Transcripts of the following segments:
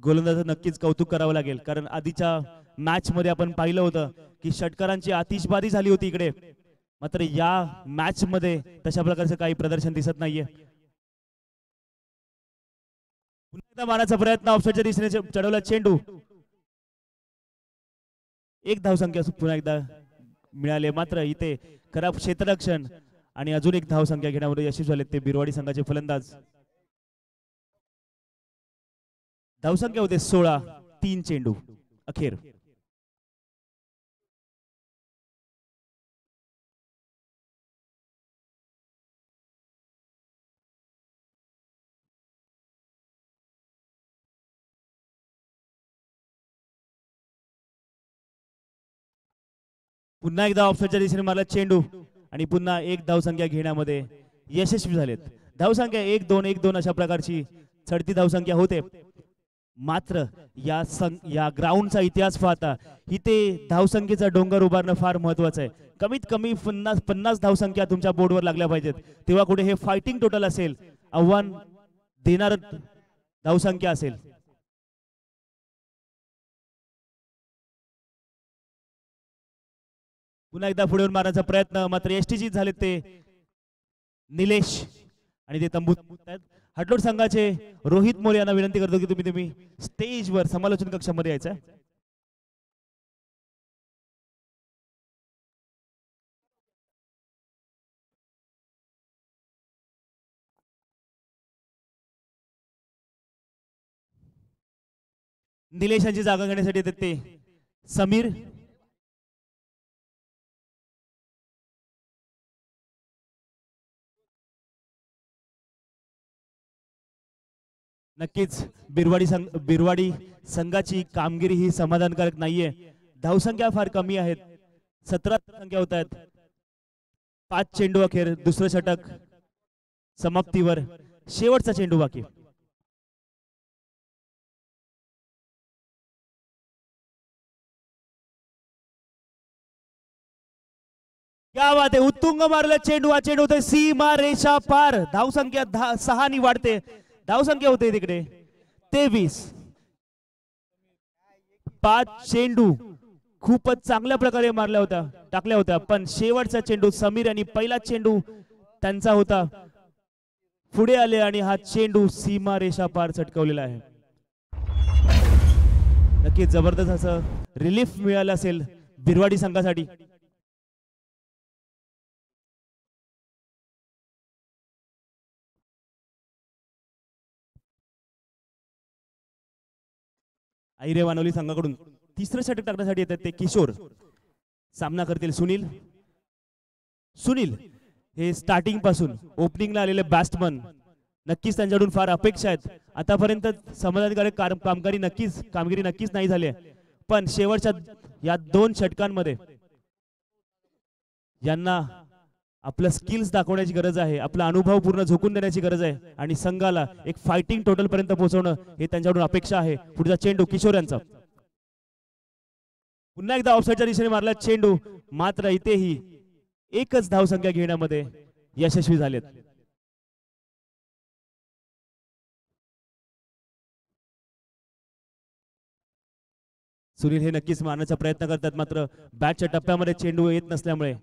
गोलंदाजाचं नक्कीच कौतुक करावं लागेल, कारण आधीच्या मॅच मध्ये आपण पाहिलं होतं की षटकारांची आतिषबाजी झाली होती इकडे, मात्र या मॅच मध्ये तशा प्रकारचं काही प्रदर्शन दिसत नाहीये. पुन्हा एकदा मारण्याचा प्रयत्न ऑफसाईडच्या दिशेने चढवला चेंडू. एक धावसंख्या पुन्हा एकदा मिळाले, मात्र इथे खराब क्षेत्ररक्षण आणि अजून एक धावसंख्या घेण्यामध्ये यशस्वी झाले ते बिरवाडी संघाचे फलंदाज. धावसंख्या होते 16, 3 चेंडू अखेर. पुन्हा एकदा ऑफसाईडच्या दिशेने मारला चेंडू आणि पुन्हा एक धावसंख्या घेण्यामध्ये यशस्वी झालेत. धावसंख्या 1-2 1-2 अशा प्रकारची चढती धावसंख्या होते, मात्र या ग्राउंडचा इतिहास पाहता इथे धावसंख्येचा डोंगर उभारणं फार महत्वाचं आहे. कमीत कमी 50 धावसंख्या तुमच्या बोर्डवर लागल्या पाहिजेत, तेव्हा कुठे हे फायटिंग टोटल असेल, आव्हान देणार धावसंख्या असेल. पुन्हा एकदा पुढे मारण्याचा प्रयत्न, मात्र एसटीची झाले ते निलेश आणि ते तंबूत आहेत. हटलोट संघाचे रोहित मोरे यांना विनंती करतो की तुम्ही स्टेजवर समालोचन कक्षामध्ये यायचं. निलेश यांची जागा घेण्यासाठी येतात ते समीर. नक्कीच बिरवाडी संघाची कामगिरी ही समाधानकारक नाहीये. धावसंख्या फार कमी आहेत, 17 संख्या होत आहेत. 5 चेंडू अखेर, दुसरं षटक समाप्तीवर, शेवटचा चेंडू बाकी. क्या बात आहे, उत्तुंग मारला चेंडू. हा चेंडू होते सीमा रेषा पार. धावसंख्या 6 नि वाढते. धावसंख्या होते तिकडे 23. 5 चेंडू खूपच चांगल्या प्रकारे मारल्या होत्या, टाकल्या होत्या, पण शेवटचा चेंडू समीर आणि पहिला चेंडू त्यांचा होता, पुढे आले आणि हा चेंडू सीमा रेषा पार चटकवलेला आहे. नक्कीच जबरदस्त असं रिलीफ मिळालं असेल बिरवाडी संघासाठी. आहिरे वानवली संघाकडून तिसरं षटक टाकण्यासाठी येतात ते किशोर. सामना करतील सुनील. सुनील हे स्टार्टिंग पासून ओपनिंगला आलेले बॅट्समन, नक्कीच त्यांच्याकडून फार अपेक्षा आहेत. आतापर्यंत समाधानकारक कामगिरी नक्कीच नाही झाली, पण शेवटच्या या 2 षटकांमध्ये यांना आपलं स्किल्स दाखवण्याची गरज आहे, आपला अनुभव पूर्ण झोकून देण्याची गरज आहे आणि संघाला एक फायटिंग टोटल पर्यंत पोहोचवणं हे त्यांच्याकडून अपेक्षा आहे. पुढचा चेंडू किशोर यांचा. पुन्हा एकदा ऑफसाईडच्या दिशेने मारला चेंडू, मात्र इथेही एकच धावसंख्या घेण्यामध्ये यशस्वी झालेत. सुनील हे नक्कीच मारण्याचा प्रयत्न करतात, मात्र बॅटच्या टप्प्यामध्ये चेंडू येत नसल्यामुळे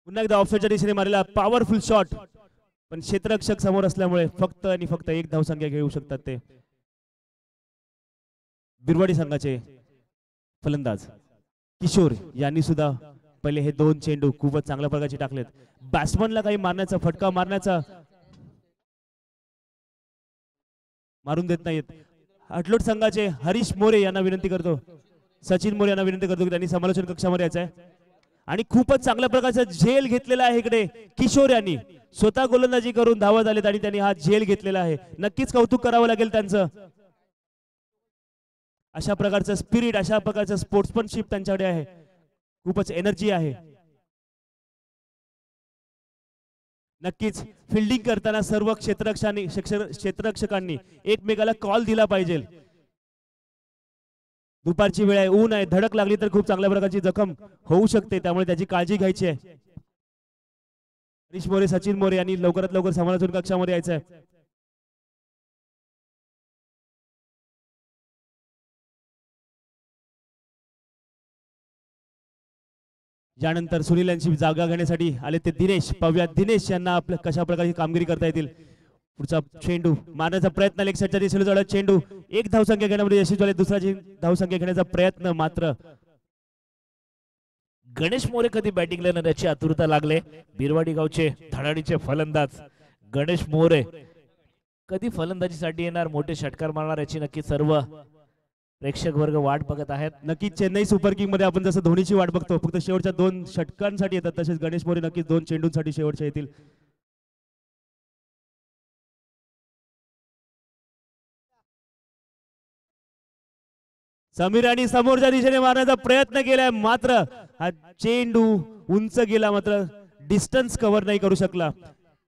पुन्हा एकदा ऑफसाईडच्या दिशेने मारलेला पॉवरफुल शॉट, पण क्षेत्ररक्षक समोर असल्यामुळे फक्त आणि फक्त एक धावसंख्या घेऊ शकतात ते बिरवाडी संघाचे फलंदाज किशोर यांनी सुद्धा पहिले हे 2 चेंडू खूपच चांगल्या प्रकारचे टाकलेत. बॅट्समनला काही मारण्याचा फटका मारून देत नाहीत. हटलोट संघाचे हरीश मोरे यांना विनंती करतो, सचिन मोरे यांना विनंती करतो की त्यांनी समालोचन कक्षामध्ये यायचं आहे. आणि खूपच चांगल्या प्रकारचा झेल घेतलेला आहे इकडे किशोर यांनी. स्वतः गोलंदाजी करून धावत आलेत आणि त्यांनी हा झेल घेतलेला आहे. नक्कीच कौतुक करावं लागेल त्यांचं. अशा प्रकारचं स्पिरिट, अशा प्रकारचं स्पोर्ट्समनशिप त्यांच्याकडे आहे, खूपच एनर्जी आहे. नक्कीच फिल्डिंग करताना सर्व क्षेत्ररक्षकांनी एकमेकाला कॉल दिला पाहिजे. दुपारची वेळ आहे, ऊन आहे, धडक लागली तर खूप चांगल्या प्रकारची जखम होऊ शकते, त्यामुळे त्याची काळजी घ्यायची आहे. हरीश मोरे, सचिन मोरे यांनी लवकरात लवकर समालोचन कक्षामध्ये यायचं आहे. यानंतर सुनील यांची जागा घेण्यासाठी आले ते दिनेश पव्या. दिनेश यांना आपल्या कशा प्रकारे कामगिरी करता येतील. पुढचा चेंडू मारण्याचा प्रयत्न, लेग साईडच्या दिशेला जवळ चेंडू. एक धावसंख्या घेण्यामध्ये यशस्वी झाले. दुसरा धावसंख्या घेण्याचा प्रयत्न मात्र गणेश मोरे कधी बॅटिंगला येणार याची आतुरता लागले. बिरवाडी गावचे धडाडीचे फलंदाज गणेश मोरे कधी फलंदाजीसाठी येणार, मोठे षटकार मारणार याची नक्की सर्व प्रेक्षक वर्ग वाट बघत आहेत. नक्कीच चेन्नई सुपर किंग मध्ये आपण जसं धोनीची वाट बघतो, फक्त शेवटच्या 2 षटकांसाठी येतात, तसेच गणेश मोरे नक्कीच 2 चेंडूंसाठी शेवटच्या येतील. समीर आणि समोरच्या दिशेने मारण्याचा प्रयत्न केलाय, मात्र हा चेंडू उंच गेला, मात्र डिस्टन्स कव्हर नाही करू शकला.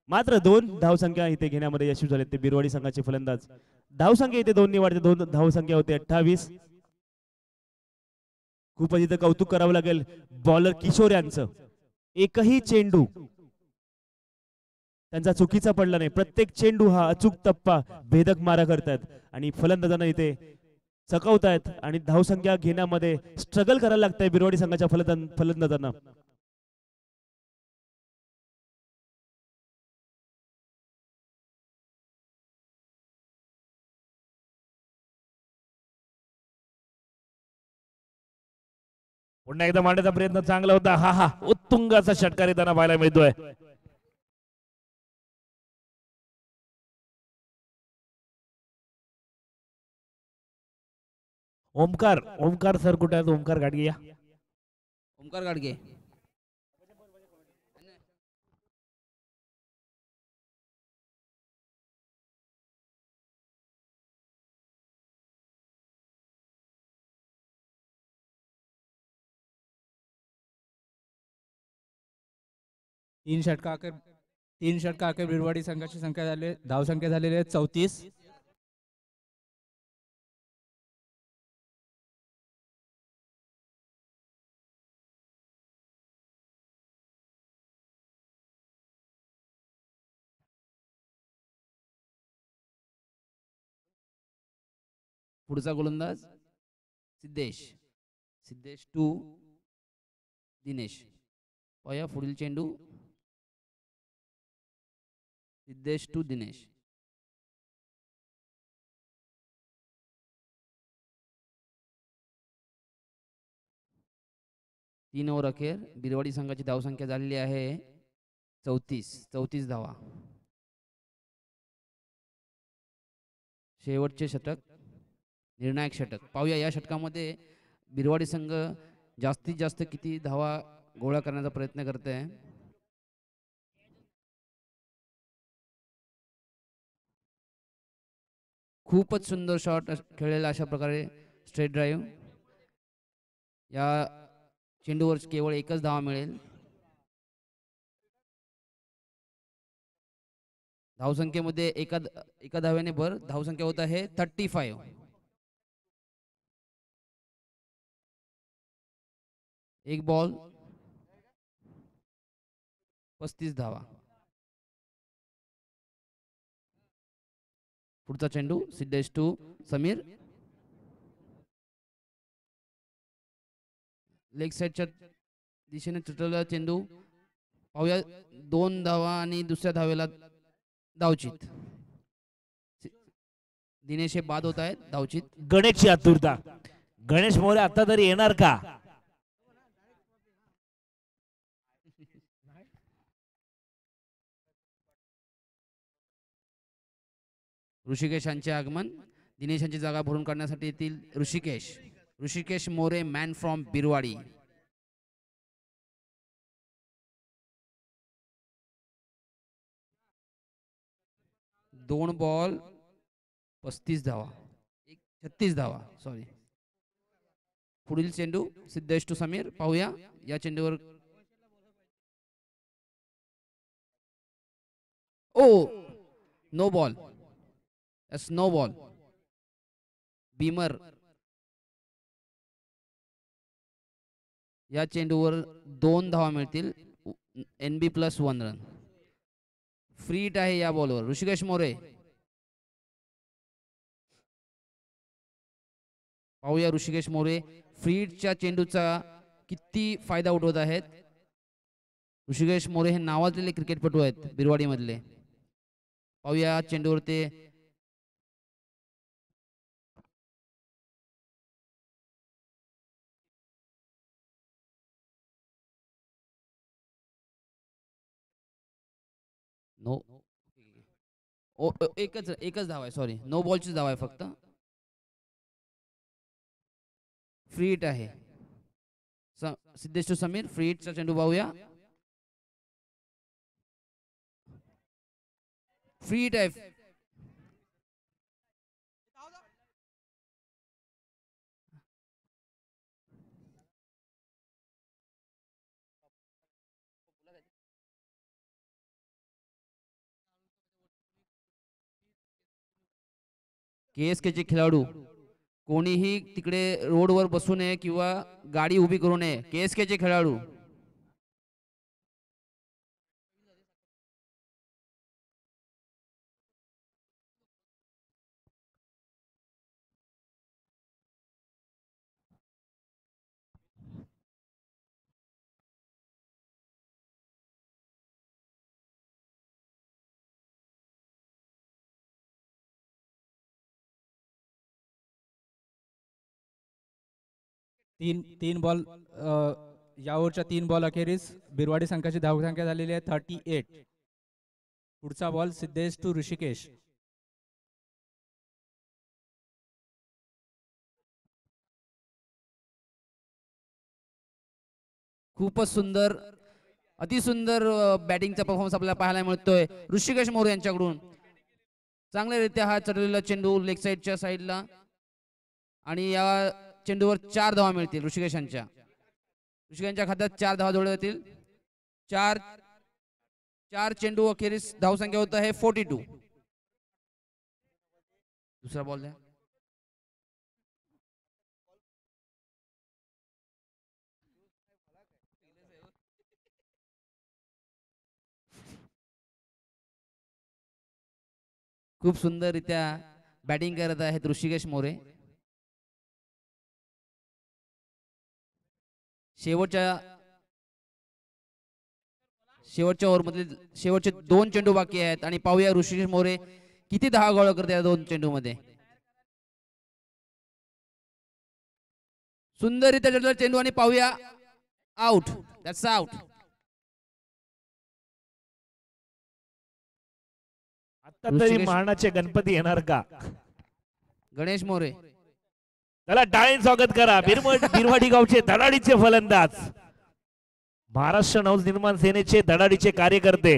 मात्र 2 धावसंख्या इथे घेण्यामध्ये यशस्वी झाले ते बिरवाडी संघाचे फलंदाज. धावसंख्या इथे 2 निवडते, 2 धावसंख्या होते 28. खूपच इथं कौतुक करावं लागेल बॉलर किशोर यांचं. एकही चेंडू त्यांचा चुकीचा पडला नाही. प्रत्येक चेंडू हा अचूक टप्पा भेदक मारा करतायत आणि फलंदाजांना इथे चकवतायत आणि धावसंख्या घेण्यामध्ये स्ट्रगल करायला लागतंय बिरवाडी संघाच्या फलंदाजांना. पुन्हा एकदा मांडण्याचा प्रयत्न चांगला होता. हा हा उत्तुंगाचा षटकार येताना पाहायला मिळतोय. ओमकार सर कुठे आहेत? ओमकार गाडगे या. ओमकार गाडगे. तीन षटका अखेर बिरवाडी संघाची संख्या झाली, धावसंख्या झालेली आहे 34. पुढचा गोलंदाज सिद्धेश टू दिनेश. पाया पुढील चेंडू. सिद्धेश टू दिनेश. तीन ओव्हर अखेर बिरवाडी संघाची धावसंख्या झालेली आहे 34 धावा. शेवटचे षटक, निर्णायक षटक. पाहूया या षटकामध्ये बिरवाडी संघ जास्तीत जास्त किती धावा गोळा करण्याचा प्रयत्न करते आहे. खूपच सुंदर शॉट खेळलेला अशा प्रकारे स्ट्रेट ड्राईव्ह. या चेंडूवर केवळ एकच धावा मिळेल. धावसंख्येमध्ये एका धाव्याने भर. धावसंख्या होत आहे 35. एक बॉल 35 धावा. पुढचा चेंडू सिद्धेश टू समीर. लेग साईडच्या दिशेने चुटलेला चेंडू. पाहूया 2 धावा आणि दुसऱ्या धावेला धावचित. दिनेश हे बाद होत आहेत धावचित. गणेशची आतुरता. गणेश मोरे आता तरी येणार का? ऋषिकेश यांचे आगमन. दिनेश यांची जागा भरून काढण्यासाठी येतील ऋषिकेश मोरे, मॅन फ्रॉम बिरवाडी. दोन बॉल 35 धावा, 36 धावा सॉरी. पुढील चेंडू सिद्धेश टू समीर. पाहूया या चेंडूवर. Oh no ball. No ball. Beamer. या चेंडूवर 2 धावा मिळतील. NB+1 run. फ्री हिट आहे या बॉलवर. ऋषिकेश मोरे. पाहूया ऋषिकेश मोरे फ्री हिटच्या चेंडूचा किती फायदा उठवत आहेत. ऋषिकेश मोरे हे नावाजलेले क्रिकेटपटू आहेत बिरवाडी मधले. पाहूया चेंडूवर ते नो. एकच एकच धाव आहे. सॉरी, नो बॉलची धाव आहे फक्त. फ्री हिट आहे. सिद्धेश टू समीर. फ्री हिटचा चेंडू पाहूया. फ्री हिट आहे. KSK चे खेळाडू कोणीही तिकडे रोडवर बसू नये किंवा गाडी उभी करू नये. KSK चे खेळाडू. तीन तीन बॉल या ओव्हरच्या 3 बॉल अखेरीस बिरवाडी संघाची धावसंख्या झालेली आहे 38. पुढचा बॉल सिद्धेश टू ऋषिकेश. खूपच सुंदर, अतिसुंदर बॅटिंगचा परफॉर्मन्स आपल्याला पाहायला मिळतोय ऋषिकेश मोरे यांच्याकडून. चांगल्यारीत्या हा चढलेला चेंडू लेग साईडच्या साईडला आणि या चेंडूवर 4 धावा मिळतील ऋषिकेशांच्या. ऋषिकेशांच्या खात्यात 4 धावा जोडल्या जातील. चार चेंडू अखेरीस धावसंख्या होत आहे 42. दुसरा बॉल द्या. खूप सुंदररित्या बॅटिंग करत आहेत ऋषिकेश मोरे. शेवटच्या ओव्हरमधील शेवटचे 2 चेंडू बाकी आहेत आणि पाहूया ऋषिकेश मोरे किती धावा गोळा करते या 2 चेंडू मध्ये. सुंदररित्या चढलेला चेंडू आणि पाहूया आउट. That's out. आता तरी मानाचे गणपती येणार का? गणेश मोरे. त्याला टाळीने स्वागत करा. बिरवाडी गावचे धडाडीचे फलंदाज, महाराष्ट्र नवनिर्माण सेनेचे धडाडीचे कार्यकर्ते.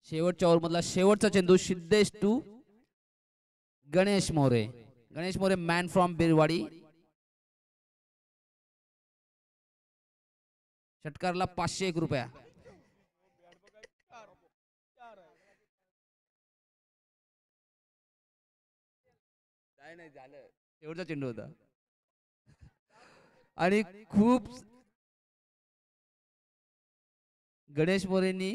शेवटच्या ओव्हर मधला शेवटचा चेंडू Siddhesh to Ganesh More. Ganesh More man from Birwadi. षटकारला 501 रुपया. शेवटचा चेंडू होता आणि खूप गणेश मोरेंनी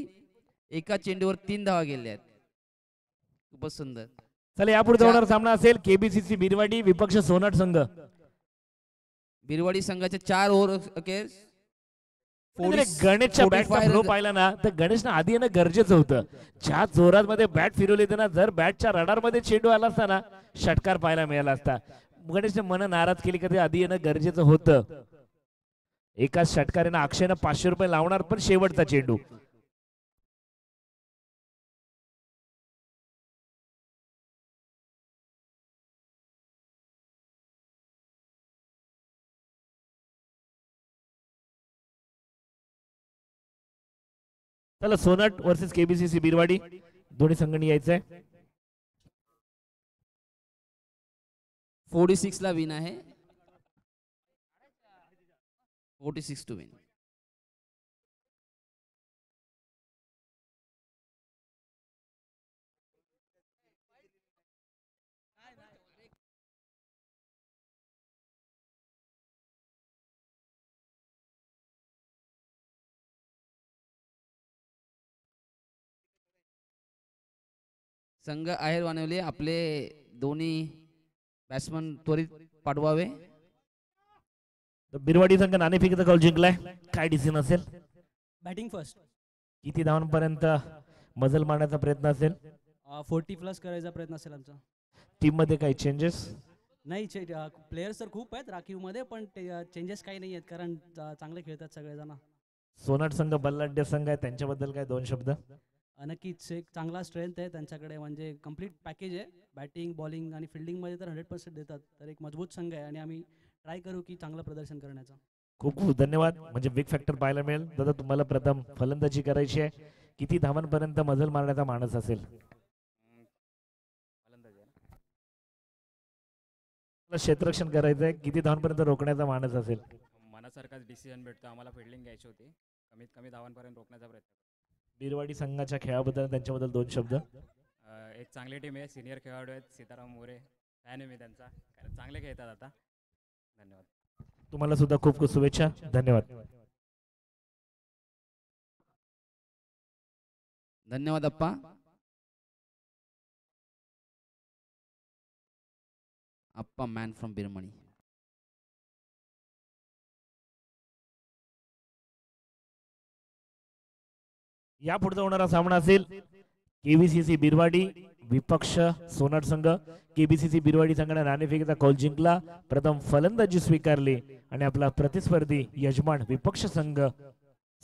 एका चेंडूवर 3 धावा गेल्या आहेत. खूपच सुंदर. चला यापुढे होणार सामना असेल KBCC बिरवाडी विपक्ष सोनाट संघ. बिरवाडी संघाचे 4 ओव्हर अखेर गणेशच्या बॅटचा फ्लो पाहिला ना तर गणेशनं आधी येणं गरजेचं होतं. ज्या जोरात मध्ये बॅट फिरवली ना, जर बॅटच्या रडार मध्ये चेंडू आला असता ना षटकार पाहायला मिळाला असता. गणेशने मन नाराज केली का ते आधी येणं गरजेचं होतं. एकाच षटकारानं अक्षयनं 500 रुपये लावणार पण शेवटचा चेंडू. चला सोनट वर्सेस KBCC बिरवाडी दोन्ही संघांनी यायचंय. 46 ला विन आहे. 46 टू विन. संघ आहेर वानवले आपले दोन्ही बॅट्समन त्वरित पाठवावे. तर बिरवाडी संघ नाणेफेकीचा कौल जिंकलाय. काय डिसिजन असेल? Batting first. किती धावांपर्यंत मजल मारण्याचा प्रयत्न असेल? 40 प्लस करायचा प्रयत्न असेल आमचा. टीम मध्ये काही चेंजेस? नाही प्लेयर्स तर खूप आहेत राखीवमध्ये, पण चेंजेस काही नाही आहेत कारण चांगले खेळतात सगळेजण. सोनाट संघ बल्लाढ्य संघ आहे, त्यांच्याबद्दल काय दोन शब्द? नक्कीच एक चांगला स्ट्रेंथ आहे त्यांच्याकडे, म्हणजे कम्प्लीट पॅकेज आहे. बॅटिंग बॉलिंग आणि फिल्डिंगमध्ये तर 100% देतात. तर एक मजबूत संघ आहे आणि आम्ही ट्राय करू की चांगलं प्रदर्शन करण्याचं. खूप खूप धन्यवाद. म्हणजे बिग फॅक्टर पाहायला मिळेल. दादा तुम्हाला प्रथम फलंदाजी करायची आहे. किती धावांपर्यंत मजल मारण्याचा मानस असेल? क्षेत्ररक्षण करायचंय, किती धावांपर्यंत रोखण्याचा मानस असेल? मनासारखाच डिसिजन भेटतो आम्हाला. फिल्डिंग घ्यायची होती, कमीत कमी धावांपर्यंत रोखण्याचा प्रयत्न. बिरवाडी संघाच्या खेळाबद्दल त्यांच्याबद्दल दोन शब्द? एक चांगली टीम आहे, सिनियर खेळाडू आहेत. सीताराम मोरे फॅन आहे मी त्यांचा, कारण चांगले खेळतात आता. धन्यवाद. तुम्हाला सुद्धा खूप खूप शुभेच्छा. धन्यवाद. धन्यवाद अप्पा. अप्पा मॅन फ्रॉम बिरमणी. या पुढचा होणारा सामना असेल केबीसीसी बिरवाडी विपक्ष सोनाट संघ. केबीसीसी बिरवाडी संघाने नाणेफेकीचा कौल जिंकला, प्रथम फलंदाजी स्वीकारली आणि आपला प्रतिस्पर्धी यजमान विपक्ष संघ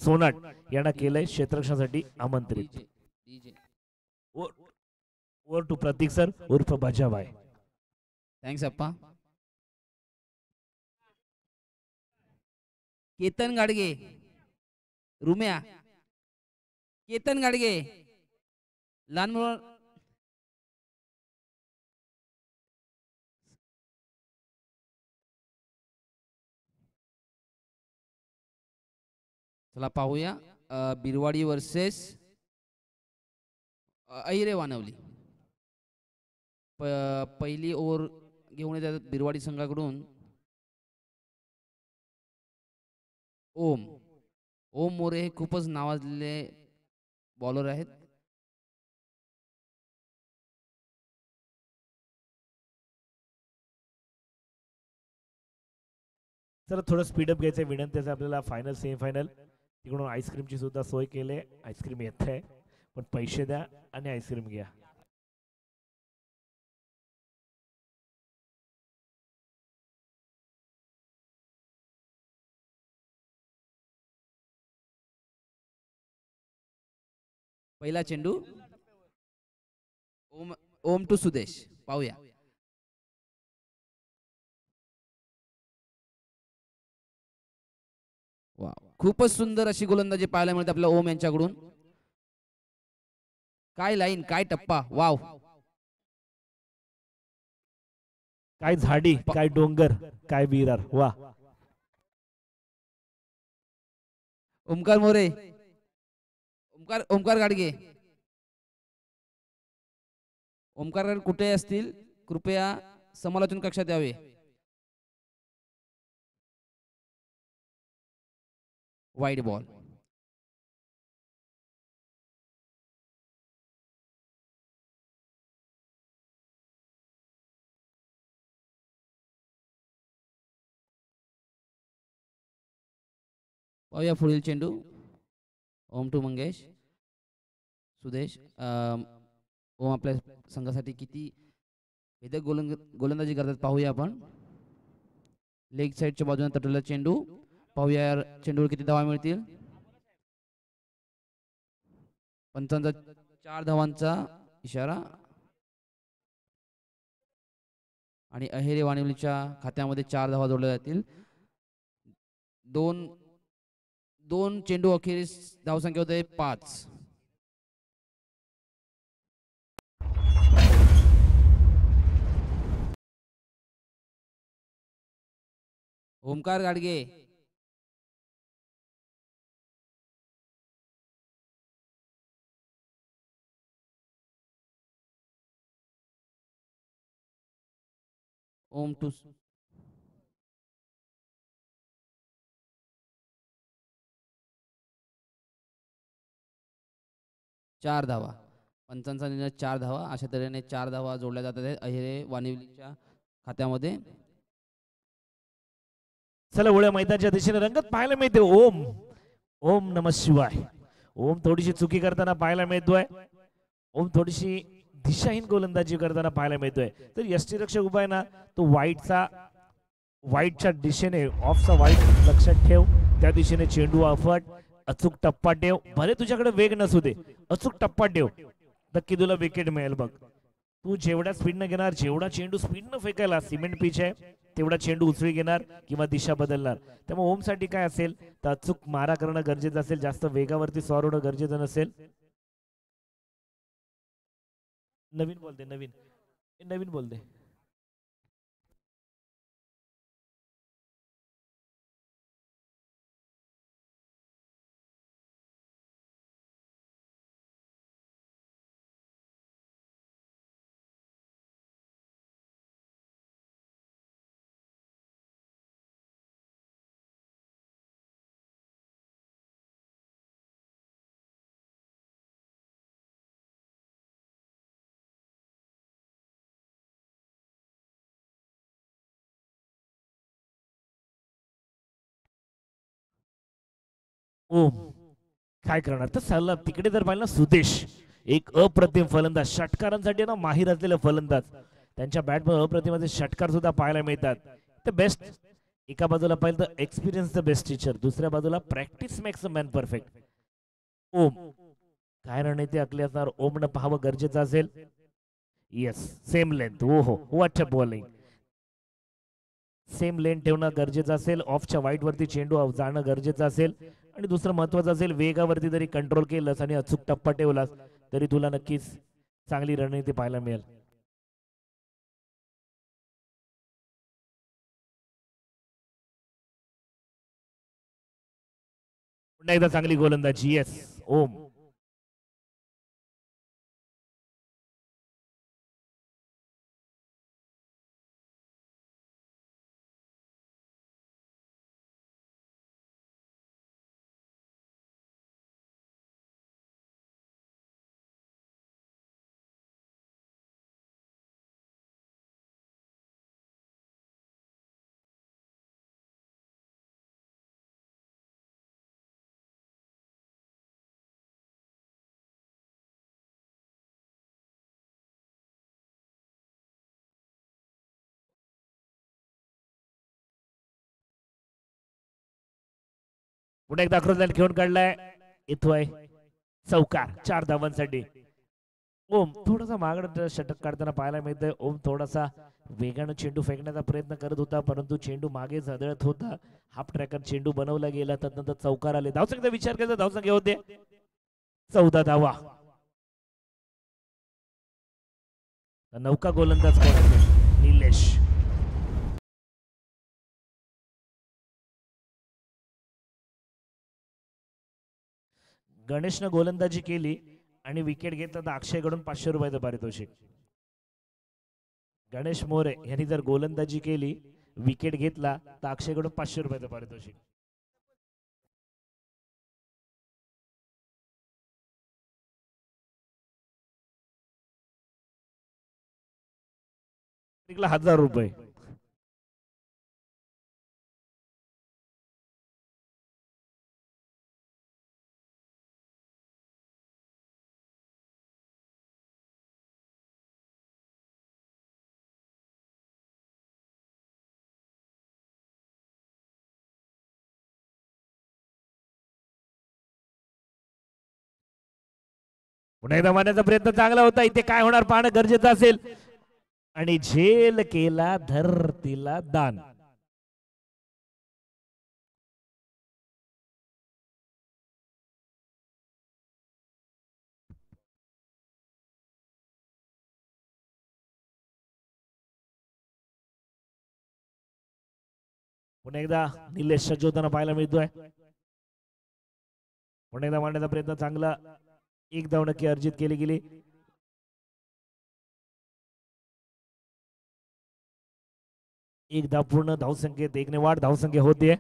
सोनाट यांना केलंय क्षेत्ररक्षणासाठी आमंत्रित. ओव्हर टू प्रतीक सर उर्फ बजाबाई. थँक्स अप्पा. केतन गाडगे, रुम्या. केतन गाडगे लहान मुलं. चला पाहूया बिरवाडी वर्सेस अहिरे वानवली. पहिली ओव्हर घेऊन येतात बिरवाडी संघाकडून ओम. ओम मोरे हे खूपच नावाजलेले बॉलर आहेत. तर थोडं स्पीडअप घ्यायचं विनंती आहे आपल्याला. फायनल सेमीफायनल तिकडून आईस्क्रीमची सुद्धा सोय केली. आईस्क्रीम येत आहे, पण पैसे द्या आणि आईस्क्रीम घ्या. पहिला चेंडू ओम. ओम टू सुदेश. पाहूया. वा, खूपच सुंदर अशी गोलंदाजी पाहायला मिळते आपल्या ओम यांच्याकडून. काय लाईन, काय टप्पा. वाव. काय झाडी, काय डोंगर, काय विरार. वा. ओमकार मोरे. ओमकार गाडगे. ओमकार गाडगे कुठे असतील कृपया समालोचन कक्षात यावे. Wide ball. पाहूया पुढील चेंडू. ओम टू मंगेश. सुदेश. ओम आपल्या संघासाठी किती भेदक गोलंदाजी करतात पाहूया आपण. लेग साइडच्या बाजूने तटलेला चेंडू. पाहूया चेंडूवर किती धावा मिळतील. पंचांचा 4 धावांचा इशारा आणि अहेरे वाणिवलीच्या खात्यामध्ये 4 धावा जोडल्या जातील. दोन चेंडू अखेरीस धावसंख्या होते 5. ओमकार गाडगे. ओम टू 4 धावा. पंचांचा निर्णय 4 धावा. अशा तऱ्हेने 4 धावा जोडल्या जातात आहेत अहिरे वानिवलीच्या खात्यामध्ये. चला गोळ्या मैदानाच्या दिशेने रंगत पाहायला मिळते. ओम ओम नमः शिवाय. ओम थोडीशी चुकी करताना पाहायला मिळतोय. ओम थोडीशी दिशाहीन गोलंदाजी करताना पाहायला मिळतोय. तर यष्टीरक्षक उभा आहे ना, तो वाईटच्या दिशेने ऑफचा वाईट लक्षात ठेव. त्या दिशेने चेंडू अफट, अचूक टप्पा ठेव. भले तुझ्याकडे वेग नसू दे, अचूक टप्पा ठेव, नक्की तुला विकेट मिळेल बघ. तू जेवढ्या स्पीडनं घेणार, जेवढा चेंडू स्पीडनं फेकायला, सिमेंट पिच आहे तेवढा चेंडू उचळी घेणार किंवा दिशा बदलणार. त्यामुळे ओम साठी काय असेल तर अचूक मारा करणं गरजेचं असेल, जास्त वेगावरती स्वार होणं गरजेचं नसेल. नवीन बोलते, नवीन बोलते. ओम काय करणार तर सल्ला तिकडे जर पाहिलं ना, सुदेश एक अप्रतिम फलंदाज, षटकारांसाठी ना माहीर असलेले फलंदाज. त्यांच्या बॅटमध्ये अप्रतिम असे षटकार सुद्धा पाहायला मिळतात. तर बेस्ट एका बाजूला पाहिलं तर एक्सपिरियन्स द बेस्ट टीचर, दुसऱ्या बाजूला practice makes a man perfect. Om काय रणनीती आखली असणार, ओमनं पाहावं गरजेचं असेल. Yes same length. ओ हो what a bowling. Same lane ठेवणं गरजेचं असेल. ऑफच्या वाईट वरती चेंडू जाणं गरजेचं असेल. आणि दुसरं महत्वाचं असेल, वेगावरती जरी कंट्रोल केलंस आणि अचूक टप्पा ठेवलास तरी तुला नक्कीच चांगली रणनीती पाहायला मिळेल. पुन्हा एकदा चांगली गोलंदाजी. येस ओम. पुन्हा एकदा आक्रोश घेऊन काढलाय. येतोय चौकार 4 धावांसाठी. ओम थोडासा मागड षटक काढताना पाहायला मिळतंय. ओम थोडासा वेगानं चेंडू फेकण्याचा प्रयत्न करत होता, परंतु चेंडू मागे झदळत होता. हाफ ट्रॅकर चेंडू बनवला गेला, त्यानंतर चौकार आले. धावसंख्येचा विचार केला, धावसंख्या होते 14 धावा. नौका गोलंदाज कोण असेल? निलेश. गणेशनं गोलंदाजी केली आणि विकेट घेतला तर अक्षयकडून 500 रुपयाचं पारितोषिक. गणेश मोरे यांनी जर गोलंदाजी केली, विकेट घेतला तर अक्षयकडून 500 रुपयाचं पारितोषिक. जिंकला 1000 रुपये. पुन्हा एकदा मारण्याचा प्रयत्न चांगला होता. इथे काय होणार पाहणं गरजेचं असेल. आणि झेल केला धरतीला दान. पुन्हा एकदा निलेश सज्जोताना पाहायला मिळतोय. पुन्हा एकदा मारण्याचा प्रयत्न चांगला. एक धाव नक्की अर्जित केली गेली. एक धाव पूर्ण धावसंख्येत 1 ने वाढ. धावसंख्या होते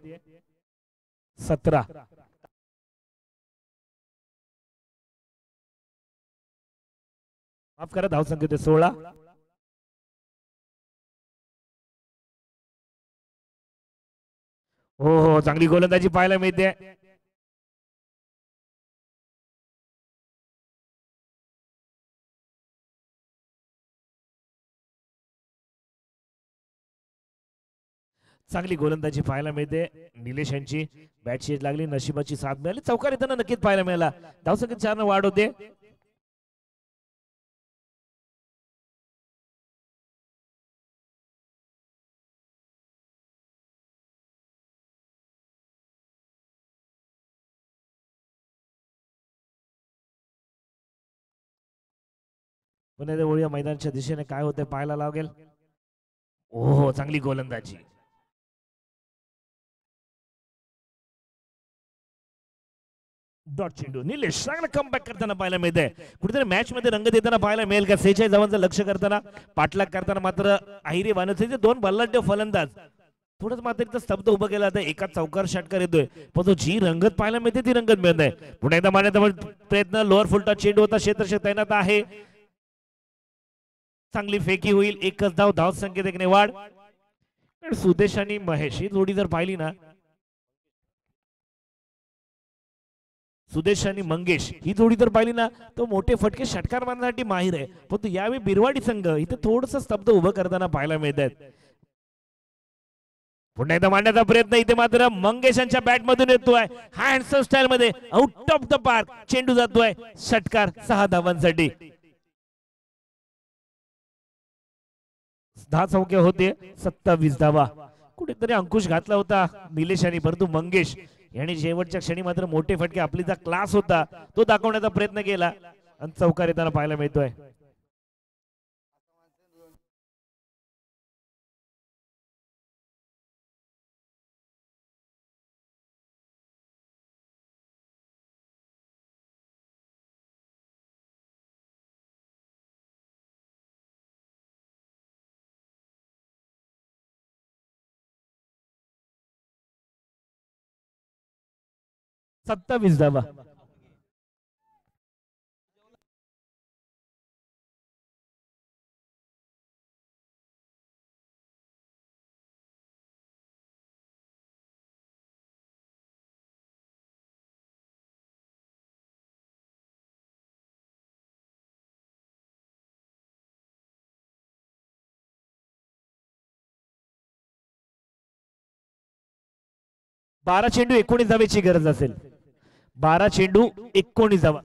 17. माफ करा, धावसंख्या होते 16. हो हो, चांगली गोलंदाजी पाहायला मिळते. चांगली गोलंदाजी पाहायला मिळते. निलेश यांची बॅट शेज लागली, नशिबाची साथ मिळाली, चौकार येताना नक्कीच पाहायला मिळाला. धावसंख्येत 4 ने वाढ होते. पुन्हा एकदा वळूया मैदानाच्या दिशेने, काय होते पाहायला लागेल. हो, चांगली गोलंदाजी. डॉट चेंडू, निलेश चांगला कमबॅक करताना पाहायला मिळतंय. कुठेतरी मॅच मध्ये रंग देताना पाहायला मिळेल का. 46 धावांचं लक्ष करताना, पाठलाग करताना मात्र आहिरे बानवसे 2 बल्लाढ्य फलंदाज थोडंच मात्र एकदा स्तब्ध उभं केलं जातं. एका चौकार षटकार येतोय, पण तो जी रंगत पाहायला मिळते ती रंगत मिळत नाही. पुन्हा एकदा मारण्याचा प्रयत्न, लोअर फुलटा चेंडू होता, क्षेत्ररक्षक तैनात आहे. चांगली फेकी होईल, एकच धाव, धाव संख्येत 1 ने वाढ. सुदेश आणि महेश ही जोडी जर पाहिली ना, सुदेश आणि मंगेश ही जोडी जर पाहिली ना, तो मोठे फटके षटकार मारण्यासाठी माहिर आहे. पण यावेळी बिरवाडी संघ इथे थोडस स्तब्ध उभं करताना पाहायला मिळत आहेत. पुन्हा एकदा मांडण्याचा प्रयत्न, इथे मात्र मंगेशांच्या बॅट मधून येतोय हँडसम स्टाईल मध्ये, आउट ऑफ द पार्क चेंडू जातोय. षटकार 6 धावांसाठी. 10 चौके होते, 27 धावा. कुठेतरी अंकुश घातला होता निलेश यांनी, परंतु मंगेश यांनी शेवटच्या क्षणी मात्र मोठे फटके, आपली जा क्लास होता तो दाखवण्याचा प्रयत्न केला आणि चौकार येताना पाहायला मिळतोय. सत्तावीस धावा. बारा चेंडू 19 धावेची गरज असेल. 12 चेंडू 19 धावा.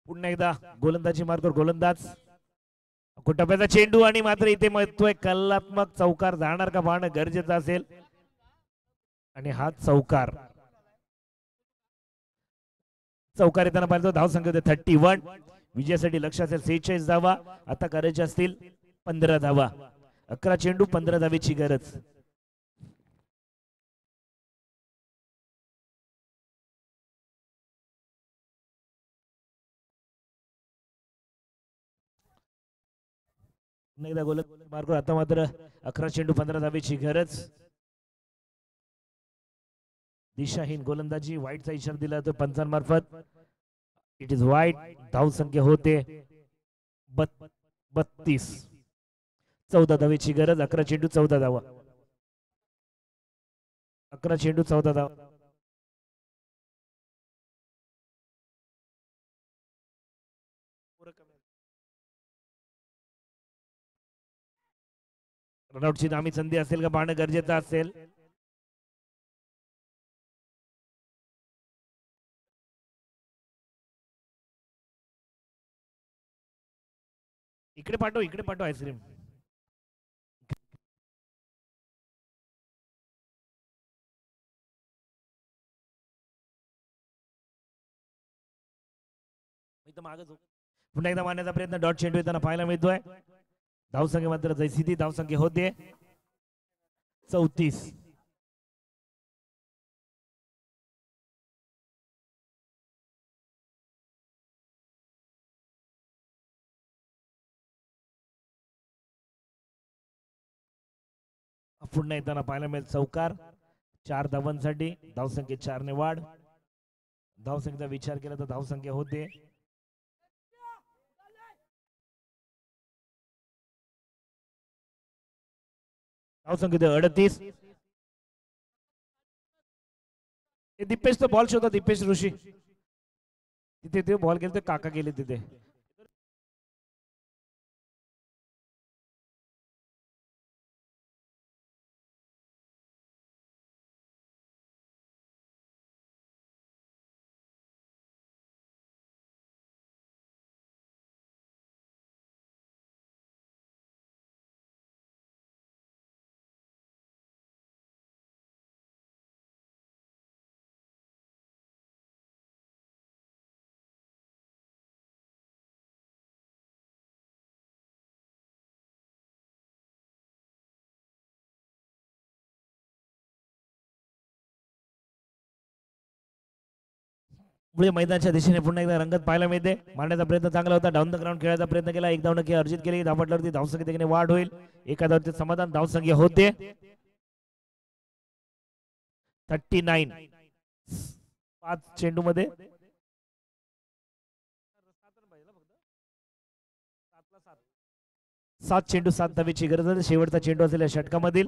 पुन्हा एकदा गोलंदाजी मार्गावर गोलंदाज, टप्प्याचा चेंडू आणि मात्र इथे महत्व कलात्मक चौकार जाणार का पाहणं गरजेचं असेल. आणि हा चौकार येताना पाहिजे. धाव संख्या होते 31. विजयासाठी लक्ष असेल 46 धावा, आता करायचे असतील 15 धावा. 11 चेंडू 15 धावेची गरज. एकदा गोलंदाज मार्ग, आता मात्र 11 चेंडू 15 धावेची गरज. दिशाहीन गोलंदाजी, वाईटचा इशारा दिला तो पंचांमार्फत. इट इज वाईट. धाव संख्या होते 32. 14 धावेची गरज. 11 चेंडू 14 धावा. 11 चेंडू 14 धावा. रनआउटची नामी संधी असेल का पाहणं गरजेचं असेल. इकडे पाठव आईस्क्रीम. पुन्हा एकदा मारण्याचा प्रयत्न, डॉट चेंडू येताना पाहायला मिळतोय. धावसंख्या मात्र जैसी ती धावसंख्या होते 34. पुन्हा येताना पाहायला मिळेल चौकार. 4 धावांसाठी धावसंख्येत 4 ने वाढ. धावसंख्येचा विचार केला तर धावसंख्या होते धावसंख्येत 38. दीपेश तो बॉल शोधा. दीपेश ऋषी तिथे ते बॉल गेले, काका गेले तिथे. मुळे मैदानाच्या दिशेने पुन्हा एकदा रंगत पाहायला मिळते. मारण्याचा प्रयत्न चांगला होता. डाऊन द ग्राउंड खेळायचा प्रयत्न केला. एक धाव नक्की अर्जित केली. धावपटल्यावरती धावसंख्येने वाढ होईल. एका धावचे समाधान. धावसंख्या होते 39. 5 चेंडू मध्ये 7 चेंडू 7 धावेची गरज आहे. शेवटचा चेंडू असेल या षटकामधील.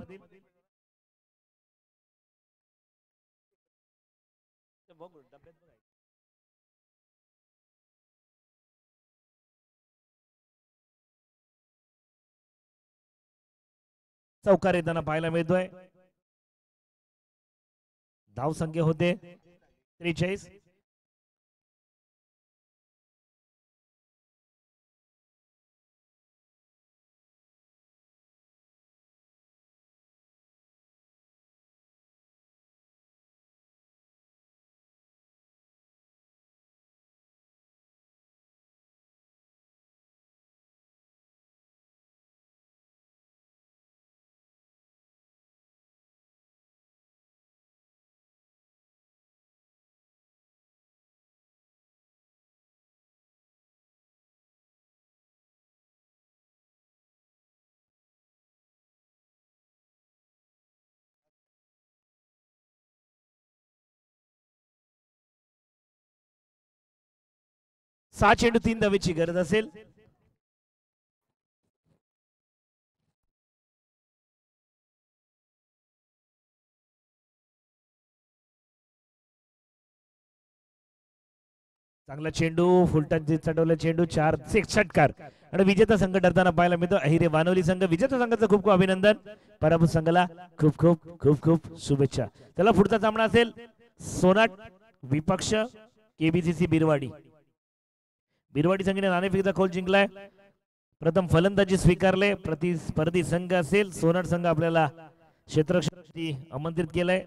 चौकार येताना पाहायला मिळतोय. धाव संख्या होते 43. सहा चेंडू 3 धावेची गरज असेल. चांगला चेंडू फुलटन चढवला चेंडू 4 6 षटकार आणि विजेता संघ ठरताना पाहायला मिळतो अहिरे वानवली संघ. विजेता संघाचं खूप खूप अभिनंदन. पराभूत संघाला खूप खूप खूप खूप शुभेच्छा. त्याला पुढचा सामना असेल सोनाट विपक्ष केबीसीसी बिरवाडी. बिरवाडी संघाने नाणेफेकीचा खोल जिंकलाय. प्रथम फलंदाजी स्वीकारले. प्रतिस्पर्धी संघ असेल सोनाट संघ. आपल्याला क्षेत्ररक्षणासाठी आमंत्रित केलंय.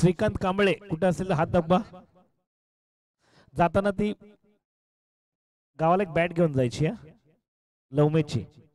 श्रीकांत कांबळे कुठे असेल तर हात दाबा. जाताना ती गावाला एक बॅट घेऊन जायची, लवमेची.